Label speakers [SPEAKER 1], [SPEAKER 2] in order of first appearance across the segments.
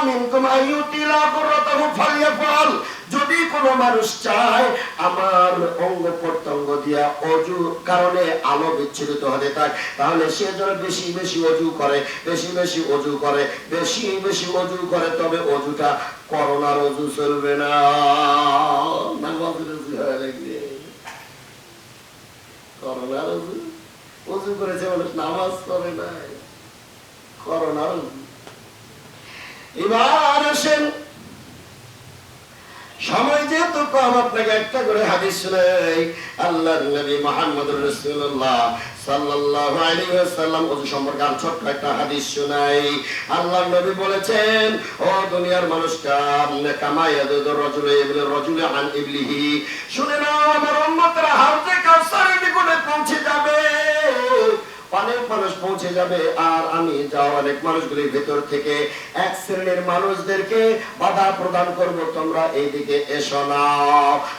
[SPEAKER 1] মিনকুম আইয়ুতিলা কুররাতাহু ফালইয়াফআল, যদি কোনো মানুষ চায় আমার অঙ্গ প্রত্যঙ্গ দিয়া অজু কারণে আলো বিচ্ছুরিত হতে থাকে, তাহলে সে যেন বেশি বেশি অজু করে, বেশি বেশি অজু করে, বেশি বেশি অজু করে। তবে অজুটা করোনার অজু চলবে না, করোনার অজু। অজু করেছে মানুষ, নামাজ পড়ে নাই, করোনার অজু। এবার আসেন, সময় যেহেতু কম, আপনাকে একটা করে হাদিস শোনাই। আল্লাহর নবী মুহাম্মদুর রাসূলুল্লাহ সাল্লাল্লাহু আলাইহি ওয়াসাল্লাম ওযু সম্পর্কে আর ছোট্ট একটা হাদিস শোনাই। আল্লাহর নবী বলেছেন, ও দুনিয়ার মানুষরা, কামা ইয়াদুর রাজুলু ইবনুর রাজুলি আন ইবলিহি, শুনে নাও আমার উম্মতরা হাউজে কাউসারের নিকটে পৌঁছে যাবে। অনেক মানুষ পৌঁছে যাবে, আর আমি যাও অনেক মানুষগুলির ভেতর থেকে এক শ্রেণীর মানুষদেরকে বাধা প্রদান করব, তোমরা এইদিকে এসো না।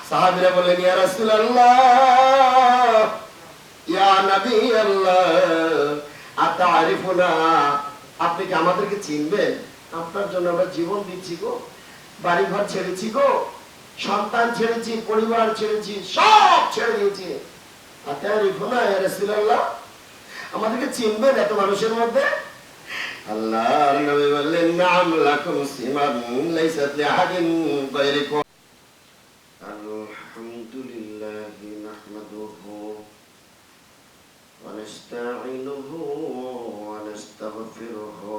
[SPEAKER 1] সাহাবীরা বললেন, ইয়া রাসূলুল্লাহ, ইয়া নবী আল্লাহ, আতারিফুনা, আপনি কি আমাদেরকে চিনবেন? আপনার জন্য আমরা জীবন দিচ্ছি গো, বাড়ি ঘর ছেড়েছি গো, সন্তান ছেড়েছি, পরিবার ছেড়েছি, সব ছেড়ে দিয়েছি। আতারিফুনা ইয়া রাসূলুল্লাহ, আমাদেরকে চিনবেন এত মানুষের মধ্যে? আল্লাহর নবী বললেন, নাম লাকুম সিমান লাইসাত লিআহাদিন গায়রিকুম। আলহামদুলিল্লাহি নাহমাদুহু ওয়া নাস্তাঈনুহু ওয়া নাস্তাগফিরুহু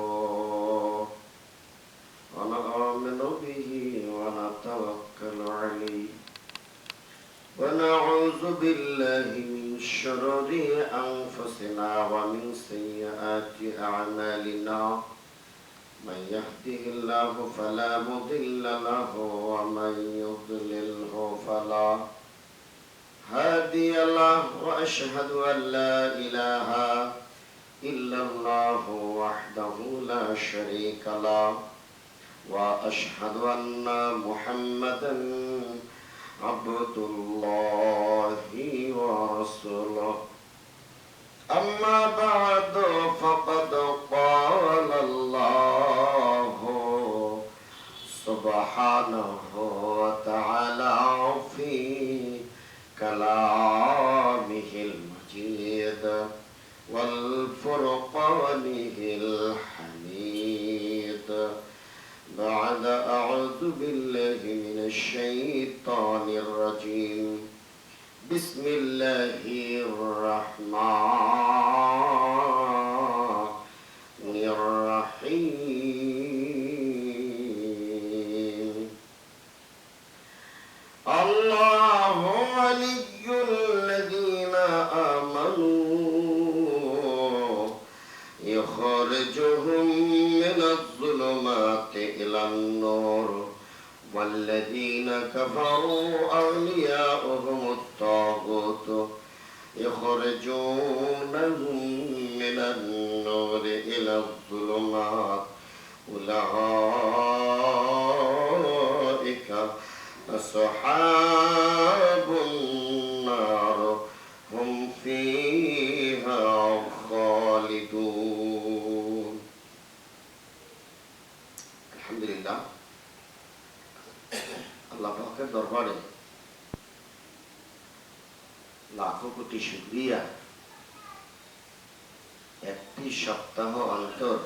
[SPEAKER 1] ওয়া নু'মিনু বিহি ওয়া নাতাওয়াক্কালু আলাইহি ওয়া নাউযু বিল্লাহি মিন শুরুরি আনফুসিনা ওয়া মিন সাইয়্যাতি আ'মালিনা। মান ইয়াহদিহিল্লাহু ফালা মুদিল্লা লাহু ওয়া মান ইউদ্লিলহু ফালা হাদিয়া লাহু। ওয়া আশহাদু আন লা ইলাহা ইল্লাল্লাহু ওয়াহদাহু লা শারীকা লাহু ওয়া আশহাদু আন্না মুহাম্মাদান আবদুল্লাহি ওয়া রাসূলুহু। আম্মা বা'দু ফাকাদ ক্বালা আল্লাহু সুবহানাহু ওয়া তাআলা ফি কালামিহিল মাজিদ ওয়াল ফুরকানিহিল হামিদ। بعد أعوذ بالله من الشيطان الرجيم. بسم الله الرحمن الرحيم. الله ولي الذين آمنوا يخرجهم من الظلمات إلى النور والذين كفروا أولياؤهم الطاغوت يخرجونهم من النور إلى الظلمات أولئك أصحاب النار هم فيها خالدون. الحمد لله. আল্লাহ পাকের দরবারে লাখো কোটি শুকরিয়া। একটি সপ্তাহ অন্তর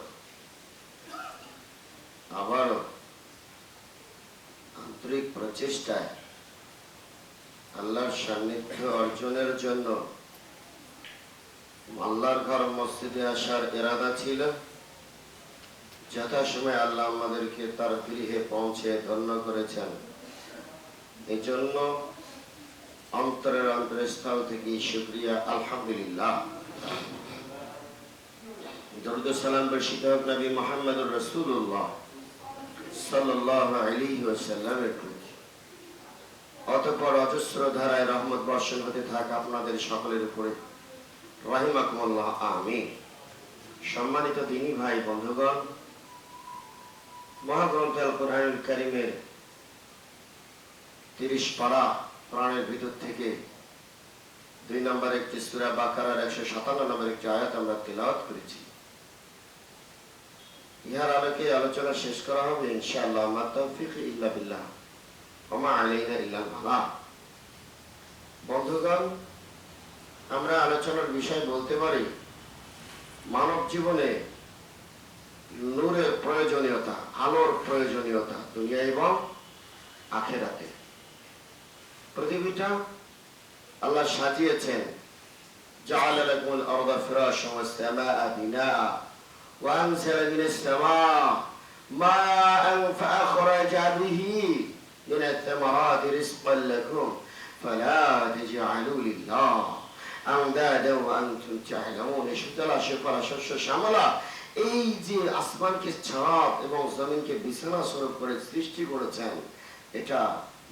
[SPEAKER 1] আবারও আন্তরিক প্রচেষ্টায় আল্লাহর সান্নিধ্য অর্জনের জন্য আল্লাহর ঘর মসজিদে আসার ইরাদা ছিল। যথাসময়ে আল্লাহ আমাদেরকে তার গৃহে পৌঁছে ধন্য করেছেন। এজন্য অন্তরের অন্তরস্থল থেকে শুকরিয়া, আলহামদুলিল্লাহ। দরুদ ও সালাম বর্ষিত হোক নবী মুহাম্মদুর রাসূলুল্লাহ সাল্লাল্লাহু আলাইহি ওয়াসাল্লামের প্রতি। অতঃপর অজস্র ধারায় রহমত বর্ষণ হতে থাক আপনাদের সকলের উপরে, রাহিমাকুমুল্লাহ, আমিন। সম্মানিত দিনী ভাই বন্ধুগণ, মহাগ্রন্থ আল কোরআনুল কারীমের 30 পারা প্রাণের ভিতর থেকে 2 নম্বর একটি সূরা বাকারার 157 নম্বর একটি আয়াত আমরা তিলাওয়াত করেছি। ইহার আলোকে আলোচনা শেষ করা হবে ইনশাআল্লাহ। মা তাওফীক ইল্লা বিল্লাহ ওয়া মা আলাইনা ইল্লাল বালাগ। বন্ধুগণ, আমরা আলোচনার বিষয় বলতে পারি মানব জীবনে নূরের প্রয়োজনীয়তা, আলোর প্রয়োজনীয়তা দুনিয়া এবং আখিরাতে। পৃথিবীটা আল্লাহ সাজিয়েছেন, জাআলা লাকুমুল আরদা ফিরাশান ওয়াস সামাআ বিনাআ ওয়া আনজালা মিনাস সামাআ মাআন ফাআখরাজা বিহি মিনাত থামারাতি রিজকান লাকুম ফালা তাজআলু লিল্লাহ আনদাদা ওয়া আনতুম তা'লামুন। সুতরাং ফলা শস্য শ্যামলা এই যে আসমানকে ছাদ এবং জমিনকে বিছানা স্বরূপ করে সৃষ্টি করেছেন, এটা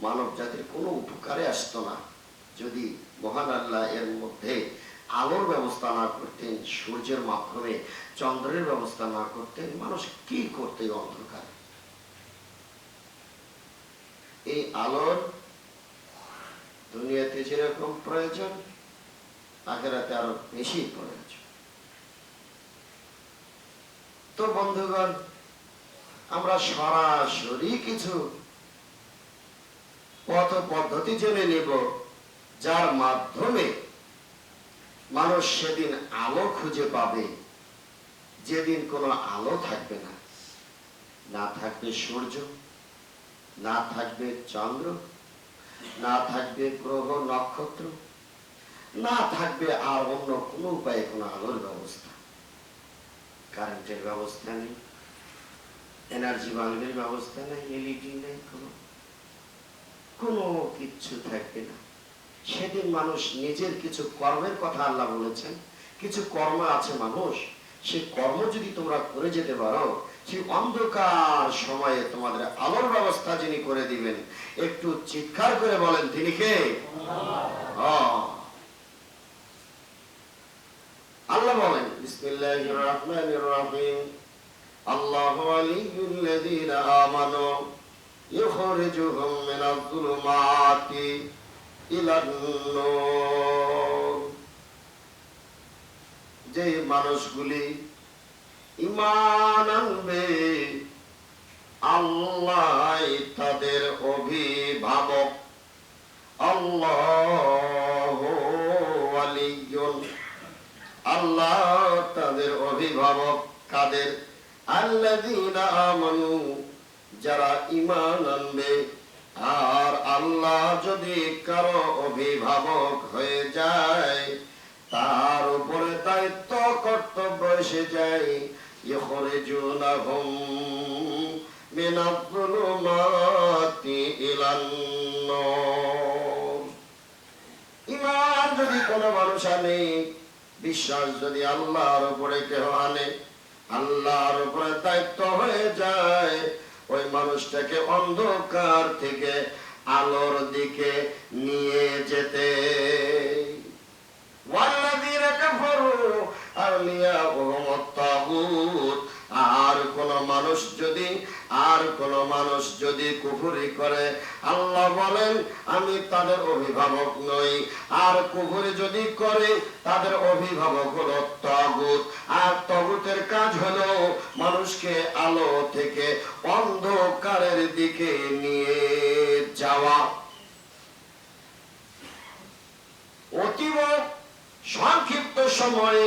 [SPEAKER 1] মানব জাতির কোনো উপকারে আসতো না যদি মহান আল্লাহ এর মধ্যে আলোর ব্যবস্থা না করতেন, সূর্যের মাধ্যমে চন্দ্রের ব্যবস্থা না করতেন। মানুষ কি করতে অন্ধকারে? এই আলোর দুনিয়াতে যেরকম প্রয়োজন, আখিরাতে আরো বেশি প্রয়োজন। তো বন্ধুগণ, আমরা সরাসরি কিছু পথ পদ্ধতি জেনে নেব, যার মাধ্যমে মানুষ সেদিন আলো খুঁজে পাবে যেদিন কোনো আলো থাকবে না। না থাকবে সূর্য, না থাকবে চন্দ্র, না থাকবে গ্রহ নক্ষত্র, না থাকবে আর অন্য কোনো উপায়ে কোনো আলোর ব্যবস্থা। কারেন্টের ব্যবস্থা নেই, এনার্জি বাল্বের ব্যবস্থা নেই, এলইডি নেই, কোনো কিচ্ছু থাকবে না। সেদিন মানুষ নিজের কিছু কর্মের কথা আল্লাহ বলেছেন, কিছু কর্ম আছে মানুষ, সেই কর্ম যদি তোমরা করে যেতে পারো, সেই অন্ধকার সময়ে তোমাদের আলোর ব্যবস্থা যিনি করে দিবেন, একটু চিৎকার করে বলেন তিনি কে? আল্লাহ বলেন, বিসমিল্লাহির রহমানির রহিম, আল্লাহু ওয়ালিয়ুল্লাযীনা আমানু ইখরিজুহুম মিনাজ যুলুমাতি ইলান নূর। যে মানুষগুলি ঈমান আনবে, আল্লাহ তাদের অভিভাবক। আল্লাহু ওয়ালিয়ুন, আল্লাহ তাদের অভিভাবক। কাদের? আল্লাযীনা আমানু, যারা ঈমান আনবে। আর আল্লাহ যদি কারো অভিভাবক হয়ে যায়, তার উপরে দায়িত্ব কর্তব্য এসে যায়। ইখরিজুনাহুম মিনাজ যুলুমাতি ইলান নূর। ঈমান যদি কোনো মানুষ আনে, বিশ্বাস যদি আল্লাহর উপরে কেউ আনে, আল্লাহর উপরে দায়িত্ব হয়ে যায়, ওই মানুষটাকে অন্ধকার থেকে আলোর দিকে নিয়ে যেতে। ওয়াল্লাযীনা কাফারু আউলিয়াউহুম আত-তাগুত। আর কোন মানুষ যদি কুফরি করে, আল্লাহ বলেন আমি তাদের অভিভাবক নই। আর কুফরি যদি করে, তাদের অভিভাবক হলো তাগুত। আর তাগুতের কাজ হলো মানুষকে আলো থেকে অন্ধকারের দিকে নিয়ে যাওয়া। অতীব সংক্ষিপ্ত সময়ে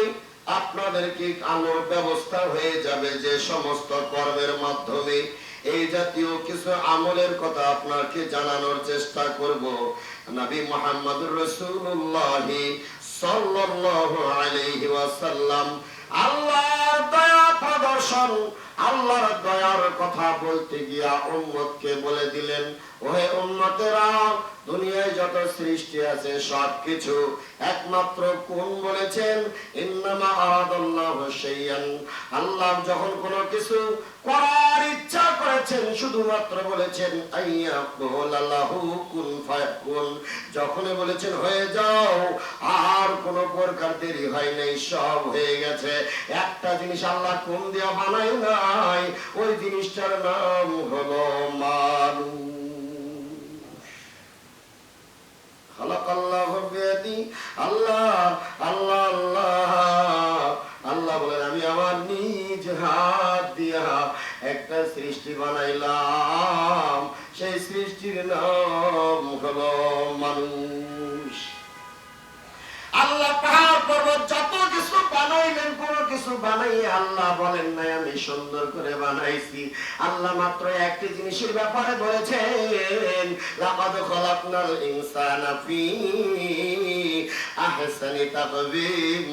[SPEAKER 1] আপনাদেরকে আলোর ব্যবস্থা হয়ে যাবে, যে সমস্ত কর্মের মাধ্যমে এই জাতীয় কিছু আমলের কথা আপনাকে জানানোর চেষ্টা করব। নবী মুহাম্মদুর রাসূলুল্লাহ সাল্লাল্লাহু আলাইহি ওয়াসাল্লাম আল্লাহর দয়া প্রদর্শন, আল্লাহর দয়ার কথা বলতে গিয়া উম্মতকে বলে দিলেন, ওহে উম্মতেরা, দুনিয়ায় যত সৃষ্টি আছে সবকিছু একমাত্র কোন বলেছেন? ইন্নামা আরাদাল্লাহু শাইআন। আল্লাহ যখন কোনো কিছু করার ইচ্ছা করেছেন, শুধুমাত্র বলেছেন আইয়াকুল লাহু কুন ফায়াকুন। যখনই বলেছেন হয়ে যাও, আর কোনো প্রকার দেরি হয় নাই, সব হয়ে গেছে। একটা জিনিস আল্লাহ কোন দিয়া বানায় নাই, ওই জিনিসটার নাম হলো মানুষ। খালাকাল্লাহু বিয়াদি। আল্লাহ আল্লাহ আল্লাহ আল্লাহ বলেন আমি আমার নিজ হাত দিয়া একটা সৃষ্টি বানাইলাম, সেই সৃষ্টির নাম হলো মানুষ। আল্লাহ পাহাড় পর্বত যত কিছু বানাইলেন, কোন কিছু বানাইয়ে আল্লাহ বলেন নাই আমি সুন্দর করে বানাইছি। আল্লাহ মাত্র একটি জিনিসের ব্যাপারে বলেছেন, লাকাদ খালাকনাল ইনসানা ফি আহসানি তাকওয়িম।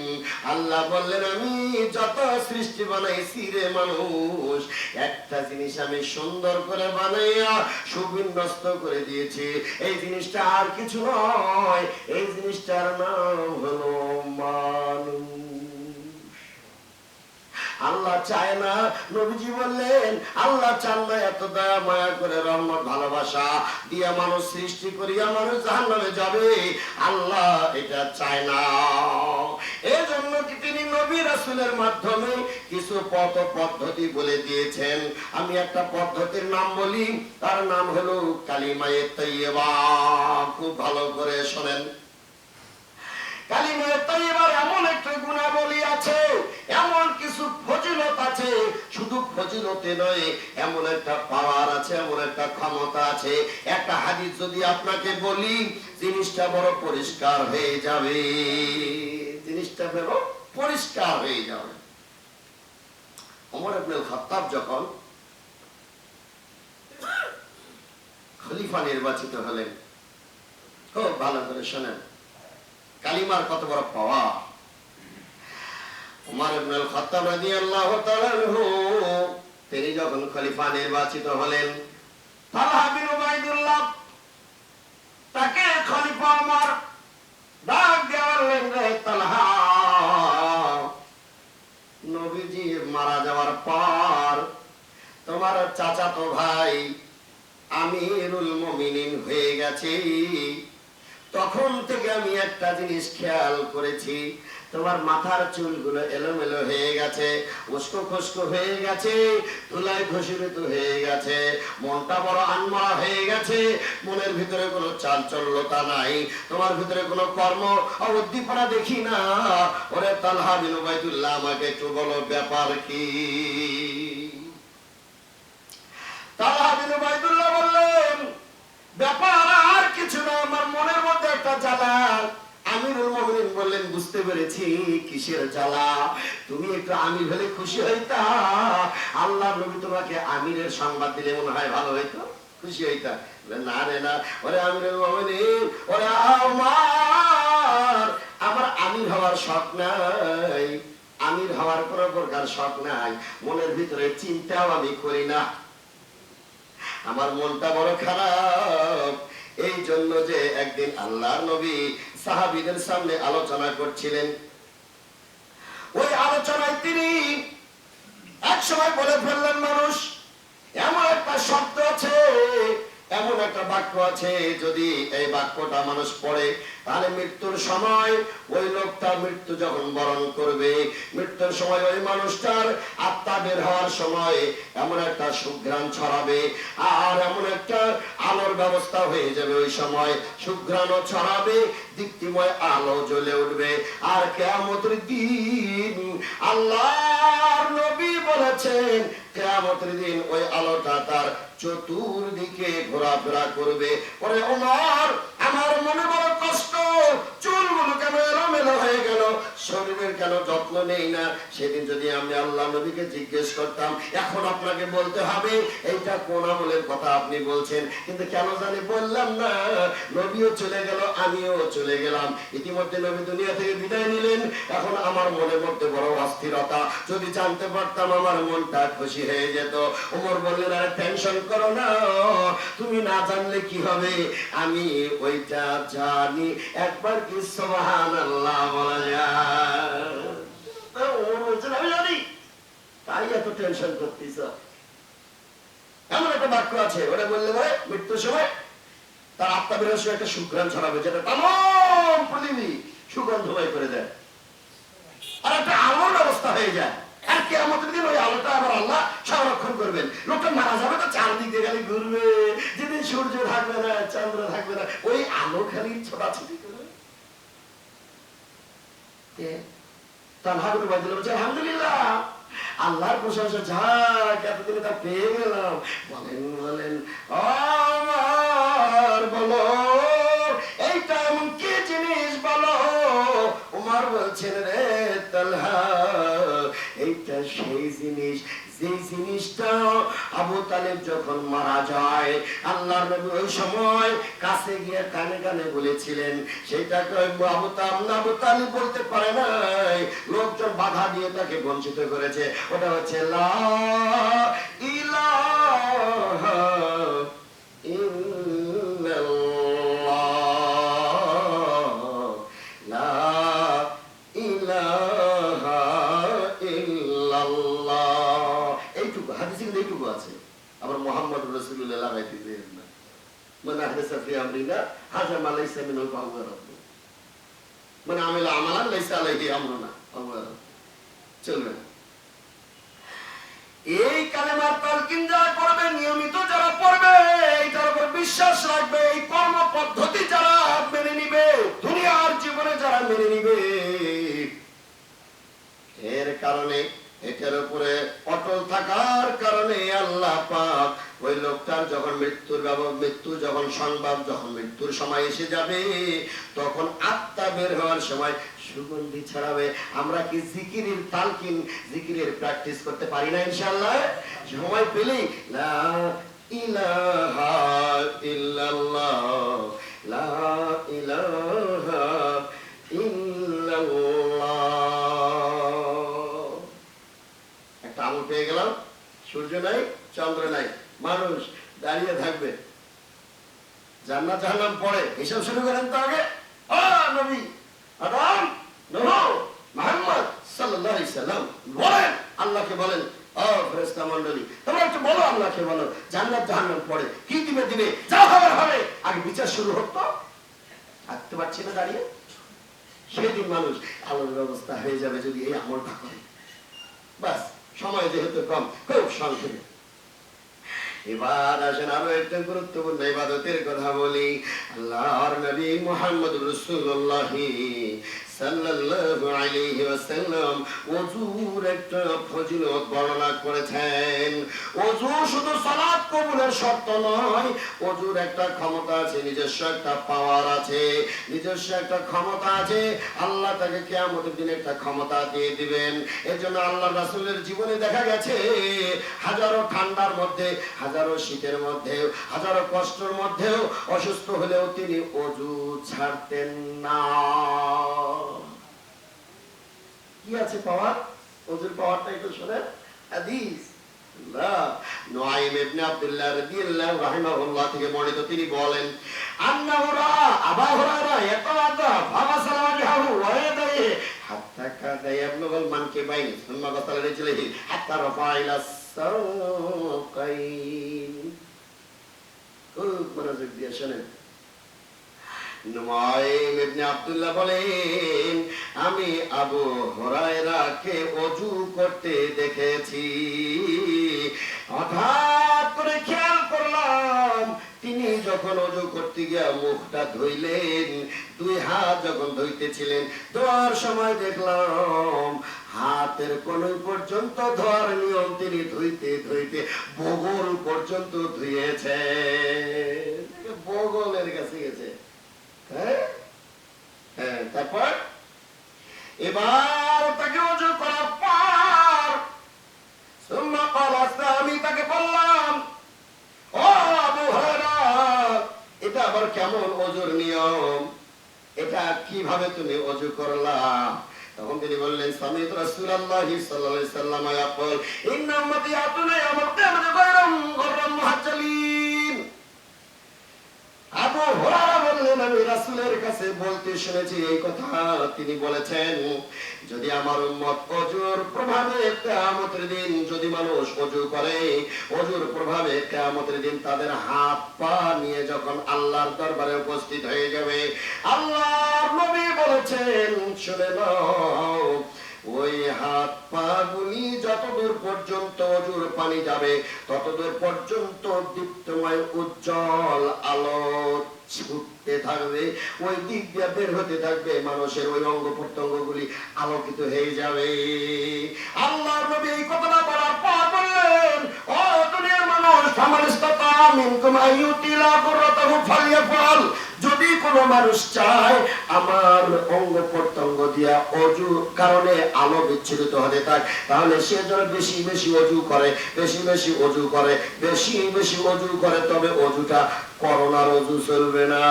[SPEAKER 1] আল্লাহ বললেন আমি যত সৃষ্টি বানাইছি রে মানুষ, একটা জিনিস আমি সুন্দর করে বানাইয়া সুবিন্যস্ত করে দিয়েছি। এই জিনিসটা আর কিছু নয়, এই জিনিসটার নাম হলো মানুষ। আল্লাহ চায় না, নবীজি বললেন আল্লাহ চান না এত দয়া মায়া করে রহমত ভালোবাসা দিয়া মানুষ সৃষ্টি করিয়া মানুষ জাহান্নামে যাবে। আল্লাহ এটা চায় না। এই জন্য কি তিনি নবী রাসূলের মাধ্যমে কিছু পথ পদ্ধতি বলে দিয়েছেন। আমি একটা পদ্ধতির নাম বলি, তার নাম হলো কালিমায়ে তাইয়্যিবা। খুব ভালো করে শোনেন। কালিমায়ে তাইয়্যিবার এমন একটা গুণাবলী আছে, এমন কিছু ফজিলত আছে, শুধু ফজিলতে নয়, এমন একটা পাওয়ার আছে, এমন একটা ক্ষমতা আছে। একটা হাদিস যদি আপনাকে বলি, জিনিসটা বড় পরিষ্কার হয়ে যাবে, জিনিসটা বড় পরিষ্কার হয়ে যাবে। ওমর ইবনে খাত্তাব যখন খলিফা নির্বাচিত হলেন, খুব ভালো করে শোনেন কালিমার কত বড় পাওয়ার। ওমর ইবনে খাত্তাব রাদিয়াল্লাহু তাআলা আনহু তিনি যখন খলিফা নির্বাচিত হলেন, তালহা বিন উবাইদুল্লাহ তাকে খলিফা ওমর ডাক দেওয়ালেন, রে তালহা, নবীজি মারা যাওয়ার পর তোমার চাচাতো ভাই আমিরুল মুমিনিন হয়ে গেছে। তখন থেকে আমি একটা জিনিস খেয়াল করেছি, তোমার মাথার চুলগুলো এলোমেলো হয়ে গেছে, উস্কো খুস্কো হয়ে গেছে, ধুলায় ঘষিত হয়ে গেছে, মনটা বড় আনমরা হয়ে গেছে, মনের ভিতরে কোনো চাঞ্চল্যতা নাই, তোমার ভিতরে কোনো কর্ম উদ্দীপনা দেখি না। ওরে তালহা বিন উবাইদুল্লাহ, আমাকে একটু বলো ব্যাপার কি? তালহা বিন উবাইদুল্লাহ বললেন, ব্যাপার আর কিছু না, আমার মনের মধ্যে একটা জ্বালা। আমিরুল মুমিনিন বললেন, বুঝতে পেরেছি কিসের জ্বালা, তুমি একটু আমির হলে খুশি হইতা। আল্লাহ নবী তোমাকে আমিরের সংবাদ দিলে মনে হয় ভালো হইতো, খুশি হইতা। না রে না, ওরে আমিরুল মুমিনিন, ওরে আমার আমির হওয়ার শখ নাই, আমির হওয়ার কোনো প্রকার শখ নাই, মনের ভিতরে চিন্তাও আমি করি না, আমার মনটা বড় খারাপ। এই জন্য যে একদিন আল্লাহর নবী সাহাবীদের সামনে আলোচনা করছিলেন, ওই আলোচনায় তিনি এক সময় বলে ফেললেন, মানুষ এমন একটা শব্দ আছে, এমন একটা বাক্য আছে, যদি এই বাক্যটা মানুষ পড়ে তাহলে মৃত্যুর সময় ওই লোকটা মৃত্যু যখন বরণ করবে, মৃত্যুর সময় ওই মানুষটার আত্মা বের হওয়ার সময় এমন একটা সুঘ্রাণ ছড়াবে, আর এমন একটা আলোর ব্যবস্থা হয়ে যাবে, ওই সময় সুঘ্রাণও ছড়াবে, দীপ্তিময় আলো জ্বলে উঠবে। আর কিয়ামতের দিন আল্লাহর নবী বলেছেন, কিয়ামতের দিন ওই আলোটা তার চতুর্দিকে ঘোরাফেরা করবে। পরে ওমর, আমার মনে বড় কষ্ট, চুলগুলো কেন এলোমেলো হয়ে গেল, শরীরের কেন যত্ন নেই না। সেদিন যদি আমি আল্লাহ নবীকে জিজ্ঞেস করতাম, এখন আপনাকে বলতে হবে এইটা কোন আমলের কথা আপনি বলছেন, কিন্তু কেন জানি বললাম না। নবীও চলে গেল, আমিও চলে গেলাম, ইতিমধ্যে নবী দুনিয়া থেকে বিদায় নিলেন। এখন আমার মনের মধ্যে বড় অস্থিরতা, যদি জানতে পারতাম আমার মনটা খুশি হয়ে যেত। ওমর বললেন, আরে টেনশন করো না, তুমি না জানলে কি হবে, আমি ওইটা জানি, একবার কি সুবহানাল্লাহ বলা যায়? ওমর বলছেন, আমি জানি, তাই এত টেনশন করতেছ। এমন একটা বাক্য আছে, ওটা বললে ভাই মৃত্যুর সময় তার আত্মা বেরোর সময় একটা সুঘ্রাণ ছড়াবে, যেটা তামাম পৃথিবী সুগন্ধময় করে দেয়, আর একটা আলোর ব্যবস্থা হয়ে যায়। আর কিয়ামতের দিন ওই আলোটা আবার আল্লাহ সংরক্ষণ করবেন। লোকটা মারা যাবে তো চারদিক দিয়ে খালি ঘুরবে, যেদিন সূর্য থাকবে না, চন্দ্র থাকবে না, ওই আলো খালি ছোটাছুটি করবে। আলহামদুলিল্লাহ, আল্লাহর প্রশংসা, যাক এতদিনে তা পেয়ে গেলাম। বলেন আমার বলো এইটা এমন কি জিনিস বলো। উমর বলছেন রে তালহা, এইটা সেই জিনিস যে জিনিসটা আবু তালেব যখন মারা যায় আল্লাহর নবী ওই সময় কাছে গিয়ে কানে কানে বলেছিলেন, সেটাকে আবু তালেব বলতে পারে নাই, লোকজন বাধা দিয়ে তাকে বঞ্চিত করেছে। ওটা হচ্ছে লা ইলাহা ইল্লাল্লাহ, লা ইলাহা ইল্লাল্লাহ। এইটুকু হাদিসে কিন্তু এইটুকু আছে। আবার মুহাম্মদুর রাসূলুল্লাহ লাগাইতে দেন না, মানে হাদিসা ফি আমরিনা হাজা মা লাইসা মিনাল ফাহুয়া রাব্বু, মানে আমিলা আমালান লাইসা আলাইহি আমরুনা ফাহুয়া রাব্বু, চলবে না। এই কালেমার তালকিন যারা করবে, নিয়মিত যারা পড়বে, এটার উপর বিশ্বাস রাখবে, এই কর্ম পদ্ধতি যারা মেনে নিবে, দুনিয়ার জীবনে যারা মেনে নিবে, এর কারণে এটার উপরে অটল থাকার কারণে আল্লাহ পাক ওই লোকটার যখন মৃত্যু যখন সংবাদ, যখন মৃত্যুর সময় এসে যাবে, তখন আত্মা বের হওয়ার সময় সুগন্ধি ছড়াবে। আমরা কি জিকিরের তালকিন, জিকিরের প্র্যাকটিস করতে পারি না? ইনশাআল্লাহ সময় পেলেই লা ইলাহা ইল্লাল্লাহ, লা ইলাহা ইল্লাল্লাহ, একটা আমল পেয়ে গেলাম। সূর্য নাই, চন্দ্র নাই, মানুষ দাঁড়িয়ে থাকবে, জান্নাত জাহান্নাম পড়ে, হিসাব শুরু করেন তো আগে। নবী আদম, নূহ, মুহাম্মদ সাল্লাল্লাহু আলাইহি সাল্লাম বলেন, আল্লাহকে বলেন, ও ফেরেশতা মণ্ডলী তোমরা একটু বলো, আল্লাহকে বলো জান্নাত জাহান্নাম পড়ে কি দিবে, যা হবে হবে, আগে বিচার শুরু হতো। থাকতে পারছি না দাঁড়িয়ে। সেদিন মানুষ আল্লাহর অবস্থা হয়ে যাবে যদি এই আমলটা করে। বাস, সময় যেহেতু কম, খুব সংক্ষেপে এবার আসেন আরো একটা গুরুত্বপূর্ণ ইবাদতের কথা বলি। আল্লাহর নবী মুহাম্মদুর রাসূলুল্লাহ সাল্লাল্লাহু আলাইহি ওয়াসাল্লাম ওযুর একটা ফজিলত বর্ণনা করেছেন। ওযু শুধু সালাত কবুলের শর্ত নয়, ওযুর একটা ক্ষমতা আছে, নিজস্ব একটা পাওয়ার আছে, নিজস্ব একটা ক্ষমতা আছে। আল্লাহ তাকে কিয়ামতের দিনে একটা ক্ষমতা দিয়ে দিবেন। এজন্য আল্লাহর রাসূলের জীবনে দেখা গেছে হাজারো ঠান্ডার মধ্যে, হাজারো শীতের মধ্যেও, হাজারো কষ্টের মধ্যেও অসুস্থ হলেও তিনি ওযু ছাড়তেন না। কি আছে পাওয়ার? ওযুর পাওয়ারটা একটু শুনেন। হাদিস নুআইম ইবনে আব্দুল্লাহ রাদিয়াল্লাহু রাহিমাহুল্লাহ থেকে বর্ণিত, তিনি বলেন আন্নাহু আবু হুরায়রা ইয়াতাওয়াদা ফাগাসালা ওয়াজহাহু ওয়া ইয়াদাইহি হাত্তা কাদা ইয়াবলুগুল মানকিবাইন সুম্মা গাসালা রিজলিহি হাত্তা রাফা ইলা সাওকাইন। খুব মনোযোগ দিয়ে শুনেন। নুআইম ইবনে আব্দুল্লাহ বলেন, আমি আবু হুরায়রাকে ওযু করতে দেখেছি। হঠাৎ করে খেয়াল করলাম তিনি যখন ওযু করতে গিয়ে মুখটা ধুইলেন, দুই হাত যখন ধুইতেছিলেন, ধোয়ার সময় দেখলাম হাতের কোণই পর্যন্ত ধোয়ার নিয়ম তিনি ধুইতে ধুইতে বগল পর্যন্ত ধুয়েছে। বগলের কাছে গেছে। হ্যাঁ, তারপর এবার তাকে ওযু করার পর আমি তাকে বললাম, ও আবু হুরায়রা, এটা আবার কেমন ওযুর নিয়ম, এটা কিভাবে তুমি ওযু করলা? তখন তিনি বললেন, সামি'তু রাসূলুল্লাহি সাল্লাল্লাহু আলাইহি ওয়াসাল্লাম ইয়াকুল ইন্না উম্মতি ইয়াতুনা ইয়াউমাল কিয়ামাতি গায়রাম গায়রাম মুহাজ্জালিন। আবু হুরায়রা বললেন, আমি রাসূলের কাছে বলতে শুনেছি এই কথা। তিনি বলেছেন, যদি আমার উম্মত ওযুর প্রভাবে কিয়ামতের দিন, যদি মানুষ ওযু করে, ওযুর প্রভাবে কিয়ামতের দিন তাদের হাত পা নিয়ে যখন আল্লাহর দরবারে উপস্থিত হয়ে যাবে, আল্লাহর নবী বলেছেন, শুনে নাও, ওই হাত পা গুলি যতদূর পর্যন্ত অজুর পানি যাবে ততদূর পর্যন্ত দীপ্তময় উজ্জ্বল আলো ছুটতে থাকবে, ওই দিক দিয়ে বের হতে থাকবে, মানুষের ওই অঙ্গ প্রত্যঙ্গ গুলি আলোকিত হয়ে যাবে। আল্লাহর নবী এই কথাটা বলার পর বললেন, ও দুনিয়ার মানুষ, ফামানিস্তাতা মিনকুম আইয়ুতিলা কুররাতাহু ফালিয়াফআল, যদি কোনো মানুষ চায় আমার অঙ্গ প্রত্যঙ্গ দিয়া অজু কারণে আলো বিচ্ছুরিত হতে থাকে, তাহলে সে যেন বেশি বেশি অজু করে, বেশি বেশি অজু করে, বেশি বেশি অজু করে, তবে অজুটা করোনার অজু চলবে না,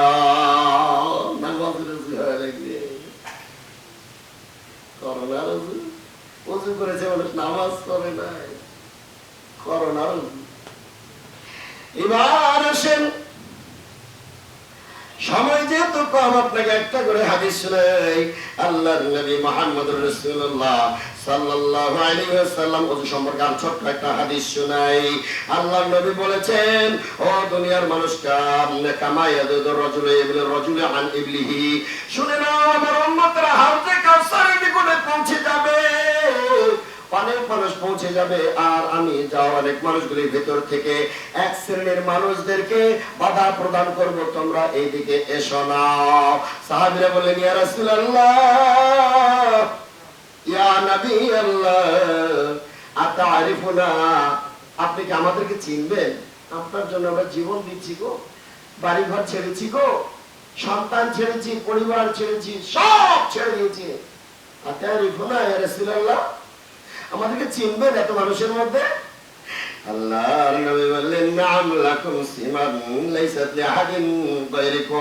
[SPEAKER 1] নামাজের অজু হয়ে লাগবে। করোনার অজু, অজু করেছে মানুষ নামাজ পড়ে নাই, করোনার অজু। এবার আসেন, সময় যেহেতু কম, আপনাকে একটা করে হাদিস শোনাই। আল্লাহর নবী মুহাম্মদুর রাসূলুল্লাহ সাল্লাল্লাহু আলাইহি ওয়াসাল্লাম ওযু সম্পর্কে আর ছোট্ট একটা হাদিস শোনাই। আল্লাহর নবী বলেছেন, ও দুনিয়ার মানুষরা, কামা ইয়াদুর রাজুলু ইবনে রাজুলি আন ইবলিহি, শুনে নাও, আমার উম্মতরা হাউজে কাউসারের নিকটে পৌঁছে যাবে, অনেক মানুষ পৌঁছে যাবে, আর আমি যাও অনেক মানুষগুলির ভেতর থেকে এক শ্রেণীর মানুষদেরকে বাধা প্রদান করব, তোমরা এইদিকে এসো না। সাহাবীরা বললেন, ইয়া রাসূলুল্লাহ, ইয়া নবী আল্লাহ, আতারিফুনা, আপনি কি আমাদেরকে চিনবেন? আপনার জন্য আমরা জীবন দিচ্ছি গো, বাড়ি ঘর ছেড়েছি গো, সন্তান ছেড়েছি, পরিবার ছেড়েছি, সব ছেড়ে দিয়েছি। আতারিফুনা ইয়া রাসূলুল্লাহ, আমাদেরকে চিনবেন এত মানুষের মধ্যে? আল্লাহর নবী বললেন, নাম লাকুম সিমান লাইসাত লিআহাদিন গায়রিকুম।